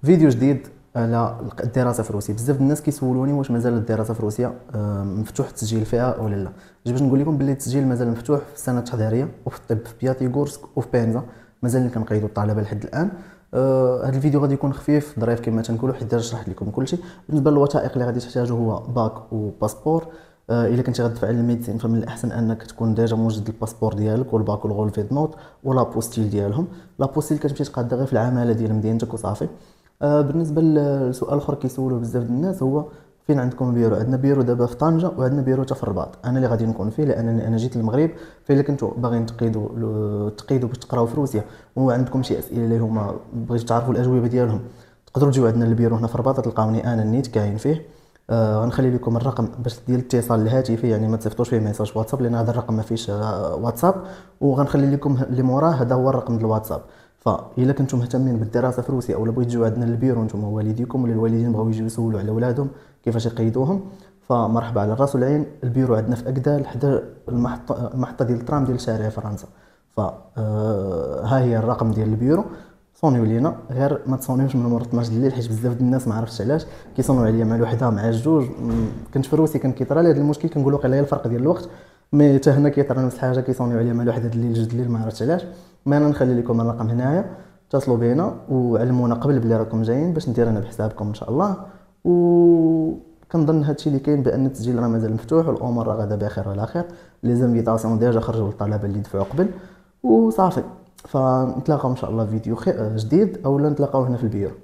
فيديو جديد على الدراسه في روسيا. بزاف الناس كيسولوني واش مازال الدراسه في روسيا مفتوح التسجيل فيها او لا. باش نقول لكم باللي التسجيل مازال مفتوح في السنه التحضيريه وفي الطب في بياتيغورسك وفي بينزا. مازال كنقيدوا الطلبه لحد الان. هذا الفيديو غادي يكون خفيف ظريف كما تنقولوا، حيت شرحت لكم كلشي. بالنسبه للوثائق اللي غادي تحتاجوا هو باك وباسبور. الا كنتي غتدفع على الميديسين فمن الاحسن انك تكون ديجا موجد الباسبور ديالك والباك والغولفي نوت ولا بوستيل ديالهم. لا بوستيل كتمشي تقاد غير في العماله ديال مدينتك وصافي. بالنسبه للسؤال الاخر كيسولوا بزاف ديال الناس هو فين عندكم بيرو. عندنا بيرو دابا في طنجه وعندنا بيرو حتى في الرباط. انا اللي غادي نكون فيه لانني انا جيت للمغرب. فالا كنتو باغيين تقيدوا باش تقراو في روسيا وعندكم شي اسئله اللي هما بغيتو تعرفوا الاجوبه ديالهم، تقدروا تجيو عندنا للبيرو هنا في الرباط. تلقاوني انا النيت كاين فيه. غنخلي لكم الرقم باش ديال الاتصال الهاتفي، يعني ما تصيفطوش فيه ميساج واتساب لان هذا الرقم ما فيش واتساب. وغنخلي لكم اللي موراه هذا هو الرقم ديال الواتساب. فاذا كنتم مهتمين بالدراسه في روسيا او بغيتوا تجيو عندنا للبيرو نتوما والديكم ولا الوالدين بغاو يجيو يسولوا على ولادهم كيفاش يقيدوهم، فمرحبا على الراس والعين. البيرو عندنا في اكدال حدا المحطه ديال الترام ديال شارع فرنسا. ف ها هي الرقم ديال البيرو. صونيو لينا، غير ما تصونيوش من مور 12 الليل حيت بزاف ديال الناس ما عرفتش علاش كيصونوا عليا مع الوحده مع الجوج. كنت في روسيا كان كيطرى لي هذا المشكل، كنقول واقيلا الفرق ديال الوقت. مي حتى هنا كيطرى نفس الحاجه، كيصونيو عليا مع الوحده الليل جوج الليل ما عرفتش علاش. مي انا نخلي لكم الرقم هنايا، اتصلوا بينا وعلمونا قبل بلي راكم جايين باش ندير انا بحسابكم ان شاء الله. وكنظن هادشي اللي كاين، بان التسجيل راه مازال مفتوح والامور راه غادا بخير وعلى خير. لي زانفيتاسيون ديجا خرجوا للطلبه اللي دفعوا قبل وصافي. فنتلاقاو ان شاء الله في فيديو جديد او نتلاقاو هنا في البيرو.